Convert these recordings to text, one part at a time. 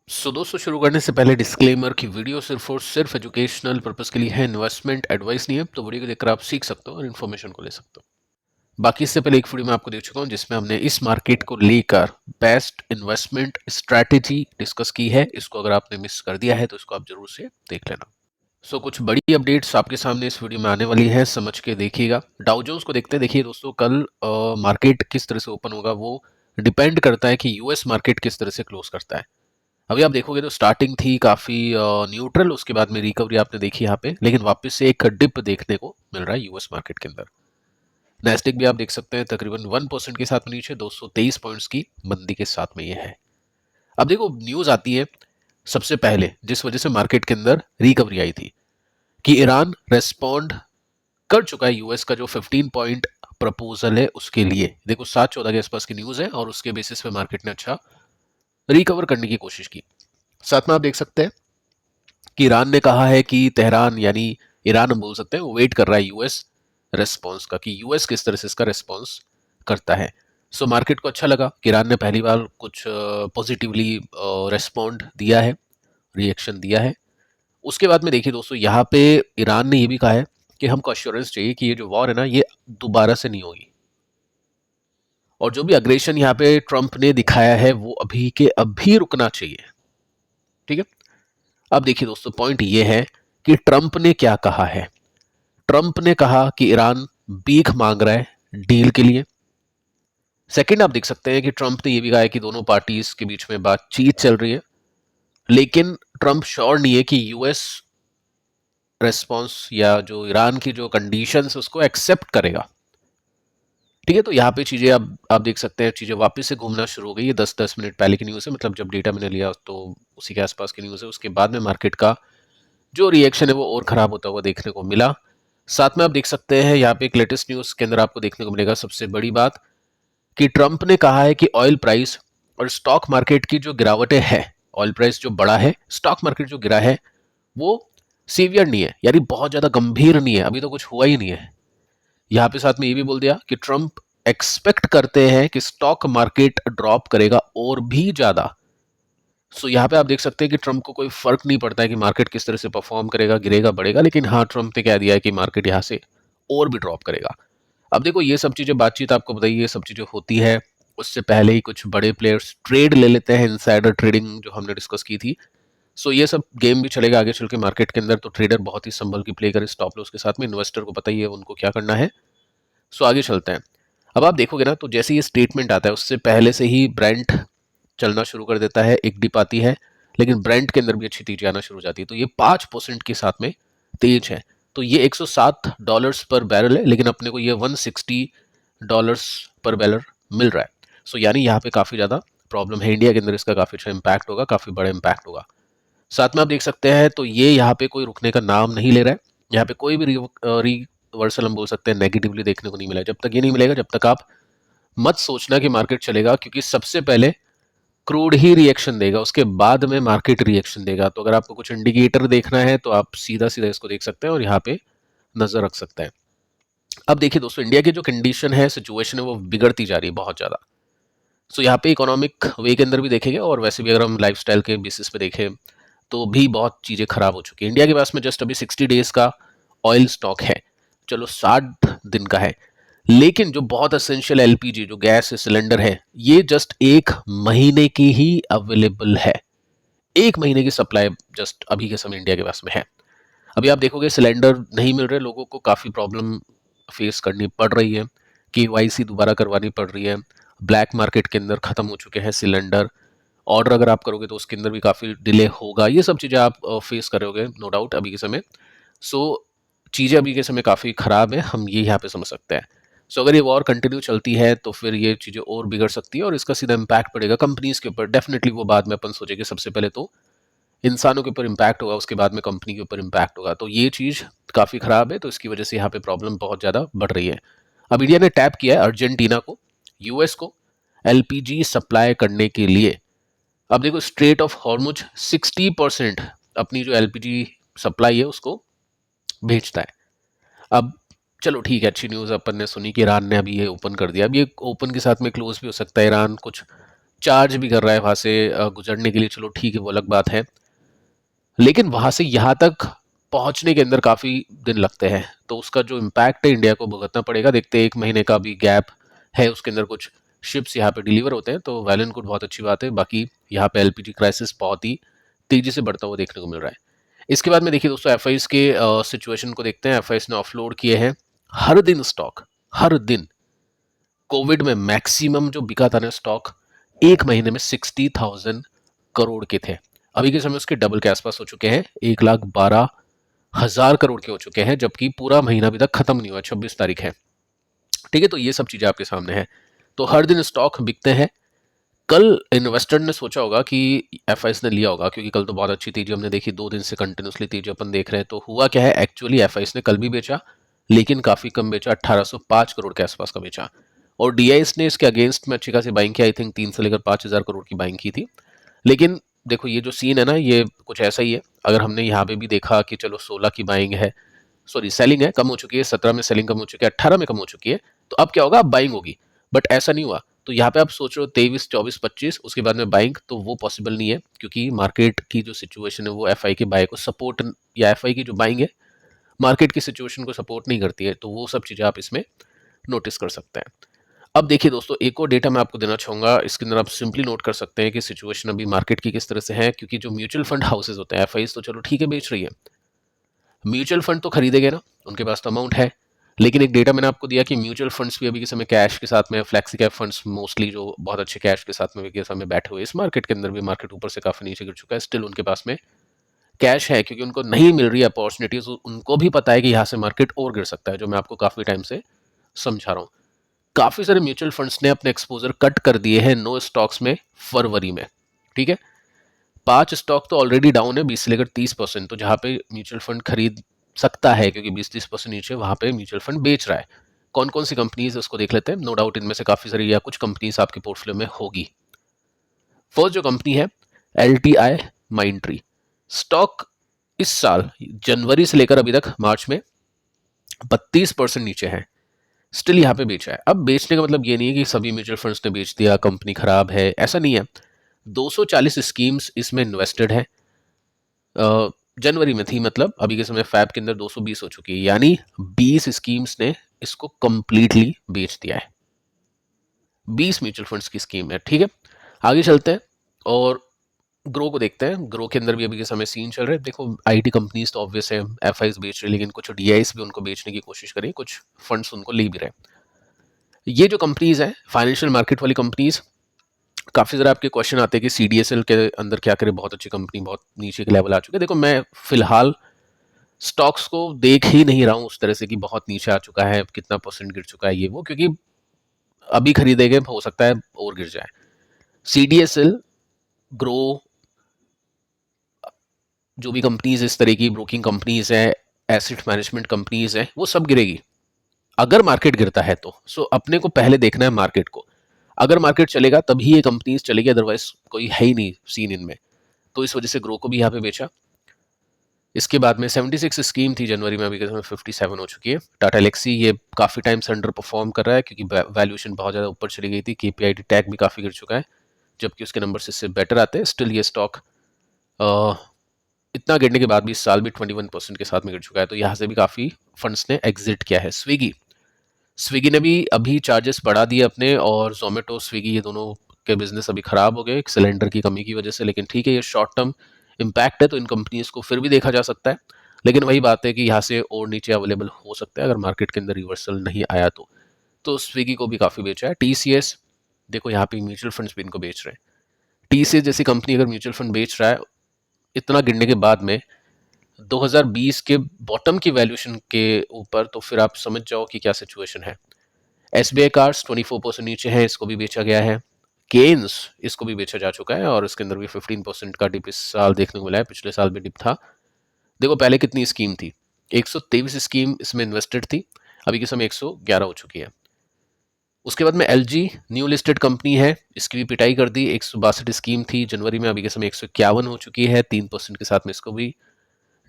दोस्तों शुरू करने से पहले डिस्क्लेमर कि वीडियो सिर्फ और सिर्फ एजुकेशनल पर्पस के लिए है, इन्वेस्टमेंट एडवाइस नहीं है। तो वीडियो को देखकर आप सीख सकते हो और इन्फॉर्मेशन को ले सकते हो। बाकी इससे पहले एक वीडियो में आपको दे चुका हूँ जिसमें हमने इस मार्केट को लेकर बेस्ट इन्वेस्टमेंट स्ट्रैटेजी डिस्कस की है। इसको अगर आपने मिस कर दिया है तो इसको आप जरूर से देख लेना। कुछ बड़ी अपडेट्स आपके सामने इस वीडियो में आने वाली है, समझ के देखिएगा। डाउ जोन्स को देखते हैं। देखिए दोस्तों, कल मार्केट किस तरह से ओपन होगा वो डिपेंड करता है कि यूएस मार्केट किस तरह से क्लोज करता है। अभी आप देखोगे तो स्टार्टिंग थी काफ़ी न्यूट्रल, उसके बाद में रिकवरी आपने देखी यहाँ पे, लेकिन वापस से एक डिप देखने को मिल रहा है यूएस मार्केट के अंदर। नेस्टिक भी आप देख सकते हैं तकरीबन 1% के साथ में नीचे 223 पॉइंट्स की मंदी के साथ में ये है। अब देखो, न्यूज़ आती है सबसे पहले जिस वजह से मार्केट के अंदर रिकवरी आई थी कि ईरान रेस्पॉन्ड कर चुका है यूएस का जो 15 पॉइंट प्रपोजल है उसके लिए। देखो 7-14 के आसपास की न्यूज़ है और उसके बेसिस पे मार्केट ने अच्छा रिकवर करने की कोशिश की। साथ में आप देख सकते हैं कि ईरान ने कहा है कि तेहरान, यानी ईरान हम बोल सकते हैं, वो वेट कर रहा है यूएस रेस्पॉन्स का कि यूएस किस तरह से इसका रेस्पॉन्स करता है। मार्केट को अच्छा लगा कि ईरान ने पहली बार कुछ पॉजिटिवली रेस्पॉन्ड दिया है, रिएक्शन दिया है। उसके बाद में देखिए दोस्तों, यहाँ पे ईरान ने ये भी कहा है कि हमको अश्योरेंस चाहिए कि ये जो वॉर है ना, ये दोबारा से नहीं होगी। और जो भी अग्रेशन यहाँ पे ट्रंप ने दिखाया है वो अभी के अभी रुकना चाहिए। ठीक है। अब देखिए दोस्तों, पॉइंट ये है कि ट्रंप ने क्या कहा है। ट्रंप ने कहा कि ईरान भीख मांग रहा है डील के लिए। सेकंड, आप देख सकते हैं कि ट्रंप ने यह भी कहा है कि दोनों पार्टीज के बीच में बातचीत चल रही है, लेकिन ट्रंप श्योर नहीं है कि यूएस रेस्पॉन्स या जो ईरान की जो कंडीशंस उसको एक्सेप्ट करेगा। ठीक है। तो यहाँ पे चीजें आप देख सकते हैं, चीजें वापस से घूमना शुरू हो गई है। 10-10 मिनट पहले की न्यूज़ है, मतलब जब डेटा मैंने लिया तो उसी के आसपास की न्यूज़ है। उसके बाद में मार्केट का जो रिएक्शन है वो और खराब होता हुआ देखने को मिला। साथ में आप देख सकते हैं यहाँ पे एक लेटेस्ट न्यूज़ के अंदर आपको देखने को मिलेगा सबसे बड़ी बात कि ट्रंप ने कहा है कि ऑयल प्राइस और स्टॉक मार्केट की जो गिरावटें है, ऑयल प्राइस जो बढ़ा है, स्टॉक मार्केट जो गिरा है, वो सीवियर नहीं है, यानी बहुत ज्यादा गंभीर नहीं है, अभी तो कुछ हुआ ही नहीं है। यहाँ पे साथ में ये भी बोल दिया कि ट्रंप एक्सपेक्ट करते हैं कि स्टॉक मार्केट ड्रॉप करेगा और भी ज्यादा। यहाँ पे आप देख सकते हैं कि ट्रंप को कोई फर्क नहीं पड़ता है कि मार्केट किस तरह से परफॉर्म करेगा, गिरेगा बढ़ेगा, लेकिन हाँ, ट्रंप ने कह दिया है कि मार्केट यहाँ से और भी ड्रॉप करेगा। अब देखो, ये सब चीजें बातचीत आपको बताइए, ये सब चीजें होती है उससे पहले ही कुछ बड़े प्लेयर्स ट्रेड ले लेते हैं, इनसाइडर ट्रेडिंग जो हमने डिस्कस की थी। ये सब गेम भी चलेगा आगे चल के मार्केट के अंदर। तो ट्रेडर बहुत ही संभल की प्ले करे स्टॉप लॉस के साथ में, इन्वेस्टर को पता ही है उनको क्या करना है। आगे चलते हैं। अब आप देखोगे ना, तो जैसे ये स्टेटमेंट आता है उससे पहले से ही ब्रेंट चलना शुरू कर देता है, एक डिप आती है, लेकिन ब्रेंट के अंदर भी अच्छी तेजी आना शुरू हो जाती है। तो ये 5% के साथ में तेज है। तो ये $107 पर बैरल है, लेकिन अपने को ये $160 पर बैरल मिल रहा है। यानी यहाँ पे काफ़ी ज़्यादा प्रॉब्लम है। इंडिया के अंदर इसका काफ़ी अच्छा इम्पैक्ट होगा, काफ़ी बड़ा इम्पैक्ट होगा। साथ में आप देख सकते हैं, तो ये यहाँ पे कोई रुकने का नाम नहीं ले रहा है। यहाँ पे कोई भी रिवर्सल हम बोल सकते हैं नेगेटिवली देखने को नहीं मिला। जब तक ये नहीं मिलेगा, जब तक आप मत सोचना कि मार्केट चलेगा, क्योंकि सबसे पहले क्रूड ही रिएक्शन देगा, उसके बाद में मार्केट रिएक्शन देगा। तो अगर आपको कुछ इंडिकेटर देखना है तो आप सीधा सीधा इसको देख सकते हैं और यहाँ पे नजर रख सकते हैं। अब देखिए दोस्तों, इंडिया की जो कंडीशन है, सिचुएशन है, वो बिगड़ती जा रही है बहुत ज्यादा। यहाँ पे इकोनॉमिक वे के अंदर भी देखेंगे और वैसे भी अगर हम लाइफस्टाइल के बेसिस पे देखें तो भी बहुत चीजें खराब हो चुकी है। इंडिया के पास में जस्ट अभी 60 डेज का ऑयल स्टॉक है, चलो 60 दिन का है, लेकिन जो बहुत असेंशियल एलपीजी जो गैस सिलेंडर है, ये जस्ट 1 महीने की ही अवेलेबल है। 1 महीने की सप्लाई जस्ट अभी के समय इंडिया के पास में है। अभी आप देखोगे सिलेंडर नहीं मिल रहे, लोगों को काफ़ी प्रॉब्लम फेस करनी पड़ रही है, केवाईसी दोबारा करवानी पड़ रही है, ब्लैक मार्केट के अंदर ख़त्म हो चुके हैं सिलेंडर। ऑर्डर अगर आप करोगे तो उसके अंदर भी काफ़ी डिले होगा। ये सब चीज़ें आप फेस करोगे नो डाउट अभी के समय। चीज़ें अभी के समय काफ़ी ख़राब है, हम ये यहाँ पे समझ सकते हैं। अगर ये वॉर कंटिन्यू चलती है तो फिर ये चीज़ें और बिगड़ सकती है और इसका सीधा इम्पैक्ट पड़ेगा कंपनीज के ऊपर। डेफिनेटली वो बाद में अपन सोचेंगे, सबसे पहले तो इंसानों के ऊपर इम्पैक्ट होगा, उसके बाद में कंपनी के ऊपर इम्पैक्ट होगा। तो ये चीज़ काफ़ी ख़राब है, तो इसकी वजह से यहाँ पे प्रॉब्लम बहुत ज़्यादा बढ़ रही है। अब इंडिया ने टैप किया है अर्जेंटीना को, यूएस को एलपीजी सप्लाई करने के लिए। अब देखो, स्ट्रेट ऑफ हॉर्मुज 60% अपनी जो एलपीजी सप्लाई है उसको भेजता है। अब चलो ठीक है, अच्छी न्यूज़ अपन ने सुनी कि ईरान ने अभी ये ओपन कर दिया। अब ये ओपन के साथ में क्लोज भी हो सकता है, ईरान कुछ चार्ज भी कर रहा है वहाँ से गुजरने के लिए, चलो ठीक है वो अलग बात है, लेकिन वहाँ से यहाँ तक पहुँचने के अंदर काफ़ी दिन लगते हैं, तो उसका जो इम्पैक्ट है इंडिया को भुगतना पड़ेगा। देखते हैं, 1 महीने का भी गैप है, उसके अंदर कुछ शिप्स यहाँ पे डिलीवर होते हैं, तो वेल एंड गुड, बहुत अच्छी बात है। बाकी यहाँ पे एलपीजी क्राइसिस बहुत ही तेज़ी से बढ़ता हुआ देखने को मिल रहा है। इसके बाद में देखिए दोस्तों, एफआईज के सिचुएशन को देखते हैं। एफआईज ने ऑफलोड किए हैं हर दिन स्टॉक, हर दिन। कोविड में मैक्सिमम जो बिका था ना स्टॉक, एक महीने में 60,000 करोड़ के थे। अभी के समय उसके डबल के आसपास हो चुके हैं, 1,12,000 करोड़ के हो चुके हैं, जबकि पूरा महीना अभी तक खत्म नहीं हुआ, 26 तारीख है। ठीक है, तो ये सब चीजें आपके सामने है। तो हर दिन स्टॉक बिकते हैं। कल इन्वेस्टर ने सोचा होगा कि एफआईएस ने लिया होगा, क्योंकि कल तो बहुत अच्छी तेजी हमने देखी, 2 दिन से कंटिन्यूसली तेजी अपन देख रहे हैं। तो हुआ क्या है, एक्चुअली एफआईएस ने कल भी बेचा, लेकिन काफी कम बेचा, 1805 करोड़ के आसपास का बेचा। और डीआईएस ने इसके अगेंस्ट में अच्छी खासी बाइंग की, आई थिंक 3 से लेकर 5,000 करोड़ की बाइंग की थी। लेकिन देखो ये जो सीन है ना, ये कुछ ऐसा ही है। अगर हमने यहाँ पे भी देखा कि चलो 16 की बाइंग है, सॉरी सेलिंग है, कम हो चुकी है, 17 में सेलिंग कम हो चुकी है, 18 में कम हो चुकी है, तो अब क्या होगा, अब बाइंग होगी। बट ऐसा नहीं हुआ। तो यहाँ पे आप सोच रहे हो 23, 24, 25, उसके बाद में बाइंग, तो वो पॉसिबल नहीं है, क्योंकि मार्केट की जो सिचुएशन है वो एफआई के बाय को सपोर्ट, या एफआई की जो बाइंग है मार्केट की सिचुएशन को सपोर्ट नहीं करती है। तो वो सब चीज़ें आप इसमें नोटिस कर सकते हैं। अब देखिए दोस्तों, एक और डेटा मैं आपको देना चाहूंगा, इसके अंदर आप सिंपली नोट कर सकते हैं कि सिचुएशन अभी मार्केट की किस तरह से है। क्योंकि जो म्यूचुअल फंड हाउसेज होते हैं, एफआईज तो चलो ठीक है बेच रही है, म्यूचुअल फंड तो खरीदेंगे ना, उनके पास तो अमाउंट है। लेकिन एक डेटा मैंने आपको दिया कि म्यूचुअल फंड्स भी अभी के समय कैश के साथ में, फ्लैक्सी कैप फंड्स मोस्टली जो बहुत अच्छे कैश के साथ में अभी के समय बैठे हुए, इस मार्केट के अंदर भी, मार्केट ऊपर से काफी नीचे गिर चुका है, स्टिल उनके पास में कैश है, क्योंकि उनको नहीं मिल रही अपॉर्चुनिटीज। उनको भी पता है कि यहाँ से मार्केट और गिर सकता है, जो मैं आपको काफी टाइम से समझा रहा हूँ। काफी सारे म्यूचुअल फंड्स ने अपने एक्सपोजर कट कर दिए हैं नो स्टॉक्स में फरवरी में। ठीक है, 5 स्टॉक तो ऑलरेडी डाउन है, 20 से लेकर 30%। तो जहां पे म्यूचुअल फंड खरीद सकता है, क्योंकि 20-30% नीचे, वहां पे म्यूचुअल फंड बेच रहा है। कौन कौन सी कंपनीज है उसको देख लेते हैं। नो डाउट इनमें से काफी सारी या कुछ कंपनीज आपके पोर्टफोलियो में होगी। फर्स्ट जो कंपनी है, एल टी आई माइंट्री। स्टॉक इस साल जनवरी से लेकर अभी तक मार्च में 32% नीचे है, स्टिल यहाँ पे बेचा है। अब बेचने का मतलब ये नहीं है कि सभी म्यूचुअल फंड्स ने बेच दिया, कंपनी खराब है, ऐसा नहीं है। 240 स्कीम्स इसमें इन्वेस्टेड है। जनवरी में थी, मतलब अभी के समय फैब के अंदर 220 हो चुकी है, यानी 20 स्कीम्स ने इसको कंप्लीटली बेच दिया है। 20 म्यूचुअल फंड्स की स्कीम है। ठीक है, आगे चलते हैं और ग्रो को देखते हैं। ग्रो के अंदर भी अभी के समय सीन चल रहे हैं। देखो आईटी कंपनीज तो ऑब्वियस है, एफआईज बेच रहे हैं, लेकिन कुछ डीआईस भी उनको बेचने की कोशिश करें, कुछ फंड्स उनको ले भी रहे हैं। ये जो कंपनीज है फाइनेंशियल मार्केट वाली कंपनीज, काफ़ी ज़रा आपके क्वेश्चन आते हैं कि सीडीएसएल के अंदर क्या करे, बहुत अच्छी कंपनी, बहुत नीचे के लेवल आ चुके हैं। देखो मैं फिलहाल स्टॉक्स को देख ही नहीं रहा हूँ उस तरह से कि बहुत नीचे आ चुका है, कितना परसेंट गिर चुका है ये वो, क्योंकि अभी खरीदेंगे हो सकता है और गिर जाए। सीडीएसएल, ग्रो, जो भी कंपनीज इस तरह की ब्रोकिंग कंपनीज है, एसेट मैनेजमेंट कंपनीज है, वो सब गिरेगी अगर मार्केट गिरता है तो। सो अपने को पहले देखना है मार्केट को। अगर मार्केट चलेगा तभी ये कंपनीज चलेगी, अदरवाइज कोई है ही नहीं सीन इनमें। तो इस वजह से ग्रो को भी यहाँ पे बेचा। इसके बाद में 76 स्कीम थी जनवरी में, अभी के समय 57 हो चुकी है। टाटा एलेक्सी ये काफ़ी टाइम से अंडर परफॉर्म कर रहा है, क्योंकि वैल्यूएशन बहुत ज़्यादा ऊपर चली गई थी, केपीआईटी टैग भी काफ़ी गिर चुका है, जबकि उसके नंबर इससे बेटर आते हैं। स्टिल ये स्टॉक इतना गिरने के बाद भी इस साल भी 21% के साथ में गिर चुका है, तो यहाँ से भी काफ़ी फंड्स ने एग्जिट किया है। स्विगी, स्विगी ने भी अभी चार्जेस बढ़ा दिए अपने, और जोमेटो स्विगी ये दोनों के बिजनेस अभी खराब हो गए सिलेंडर की कमी की वजह से। लेकिन ठीक है, ये शॉर्ट टर्म इम्पैक्ट है, तो इन कंपनीज को फिर भी देखा जा सकता है। लेकिन वही बात है कि यहाँ से और नीचे अवेलेबल हो सकता है अगर मार्केट के अंदर रिवर्सल नहीं आया तो स्विगी को भी काफ़ी बेचा है। टीसीएस, देखो यहाँ पे म्यूचुअल फंड्स भी इनको बेच रहे हैं। टीसीएस जैसी कंपनी अगर म्यूचुअल फंड बेच रहा है इतना गिरने के बाद में 2020 के बॉटम की वैल्यूएशन के ऊपर, तो फिर आप समझ जाओ कि क्या सिचुएशन है। एसबीआई कार्ड्स 24% नीचे है, इसको भी बेचा गया है। केन्स, इसको भी बेचा जा चुका है, और इसके अंदर भी 15% का डिप इस साल देखने को मिला है, पिछले साल भी डिप था। देखो पहले कितनी स्कीम थी, 123 स्कीम इसमें इन्वेस्टेड थी, अभी के समय 111 हो चुकी है। उसके बाद में एलजी न्यू लिस्टेड कंपनी है, इसकी भी पिटाई कर दी। 162 स्कीम थी जनवरी में, अभी के समय 151 हो चुकी है, 3% के साथ में इसको भी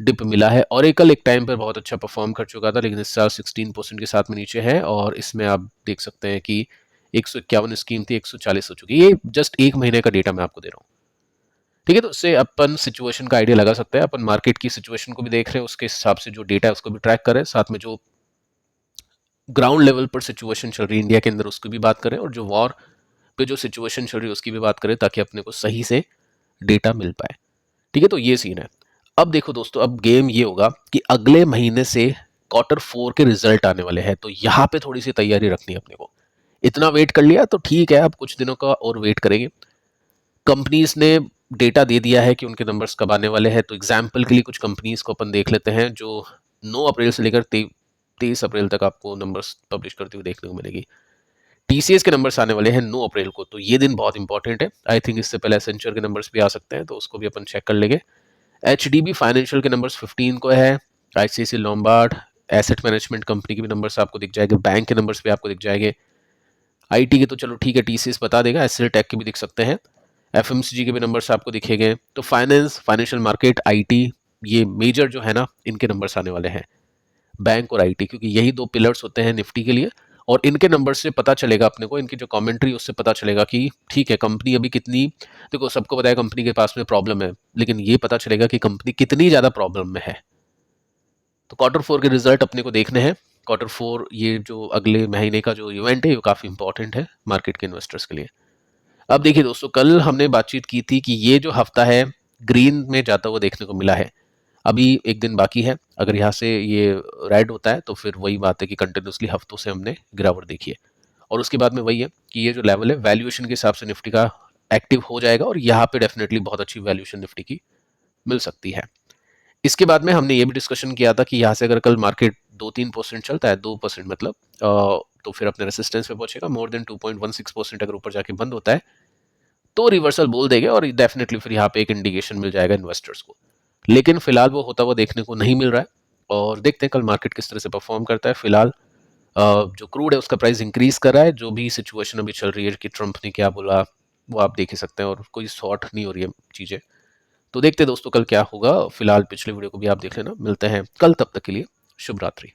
डिप मिला है। ओरेकल एक टाइम पर बहुत अच्छा परफॉर्म कर चुका था, लेकिन इस साल 16% के साथ में नीचे है, और इसमें आप देख सकते हैं कि 151 स्कीम थी, 140 हो चुकी है। ये जस्ट एक महीने का डेटा मैं आपको दे रहा हूँ। ठीक है, तो उससे अपन सिचुएशन का आइडिया लगा सकते हैं। अपन मार्केट की सिचुएशन को भी देख रहे हैं, उसके हिसाब से जो डेटा है उसको भी ट्रैक करें, साथ में जो ग्राउंड लेवल पर सिचुएशन चल रही है इंडिया के अंदर उसकी भी बात करें, और जो वॉर पे जो सिचुएशन चल रही है उसकी भी बात करें, ताकि अपने को सही से डेटा मिल पाए। ठीक है, तो ये सीन है। अब देखो दोस्तों, अब गेम ये होगा कि अगले महीने से Q4 के रिजल्ट आने वाले हैं, तो यहाँ पे थोड़ी सी तैयारी रखनी है अपने को। इतना वेट कर लिया तो ठीक है, अब कुछ दिनों का और वेट करेंगे। कंपनीज ने डेटा दे दिया है कि उनके नंबर्स कब आने वाले हैं, तो एग्जाम्पल के लिए कुछ कंपनीज को अपन देख लेते हैं जो 9 अप्रैल से लेकर 23 अप्रैल तक आपको नंबर्स पब्लिश करते हुए देखने को मिलेगी। टीसीएस के नंबर्स आने वाले हैं 9 अप्रैल को, तो ये दिन बहुत इंपॉर्टेंट है। आई थिंक इससे पहले एसेंचर के नंबर्स भी आ सकते हैं, तो उसको भी अपन चेक कर लेंगे। एचडीबी फाइनेंशियल के नंबर्स 15 को है। ICICI Lombard asset management company के भी नंबर्स आपको दिख जाएंगे, बैंक के नंबर्स भी आपको दिख जाएंगे। आईटी के तो चलो ठीक है, टीसीएस बता देगा, एसएल टेक के भी दिख सकते हैं, एफएमसीजी के भी नंबर्स आपको दिखेंगे। तो फाइनेंस, फाइनेंशियल मार्केट, आईटी, ये मेजर जो है ना, इनके नंबर्स आने वाले हैं, बैंक और आईटी, क्योंकि यही दो पिलर्स होते हैं निफ्टी के लिए। और इनके नंबर से पता चलेगा अपने को, इनकी जो कमेंट्री उससे पता चलेगा कि ठीक है कंपनी अभी कितनी, देखो सबको पता है कंपनी के पास में प्रॉब्लम है, लेकिन ये पता चलेगा कि कंपनी कितनी ज़्यादा प्रॉब्लम में है। तो Q4 के रिजल्ट अपने को देखने हैं। Q4 ये जो अगले महीने का जो इवेंट है, ये काफ़ी इंपॉर्टेंट है मार्केट के इन्वेस्टर्स के लिए। अब देखिए दोस्तों, कल हमने बातचीत की थी कि ये जो हफ्ता है ग्रीन में जाता हुआ देखने को मिला है। अभी एक दिन बाकी है, अगर यहाँ से ये रेड होता है तो फिर वही बात है कि कंटिन्यूसली हफ्तों से हमने गिरावट देखी है। और उसके बाद में वही है कि ये जो लेवल है वैल्यूएशन के हिसाब से निफ्टी का एक्टिव हो जाएगा, और यहाँ पे डेफिनेटली बहुत अच्छी वैल्यूएशन निफ्टी की मिल सकती है। इसके बाद में हमने ये भी डिस्कशन किया था कि यहाँ से अगर कल मार्केट 2-3% चलता है, 2% मतलब तो फिर अपने रेसिस्टेंस पे पहुंचेगा। मोर देन 2.16% अगर ऊपर जाके बंद होता है तो रिवर्सल बोल देंगे, और डेफिनेटली फिर यहाँ पे एक इंडिकेशन मिल जाएगा इन्वेस्टर्स को। लेकिन फिलहाल वो होता हुआ देखने को नहीं मिल रहा है, और देखते हैं कल मार्केट किस तरह से परफॉर्म करता है। फिलहाल जो क्रूड है उसका प्राइस इंक्रीज कर रहा है, जो भी सिचुएशन अभी चल रही है कि ट्रंप ने क्या बोला वो आप देख ही सकते हैं, और कोई सॉर्ट नहीं हो रही है चीज़ें। तो देखते हैं दोस्तों कल क्या होगा। फिलहाल पिछले वीडियो को भी आप देख लेना। मिलते हैं कल, तब तक के लिए शुभ रात्रि।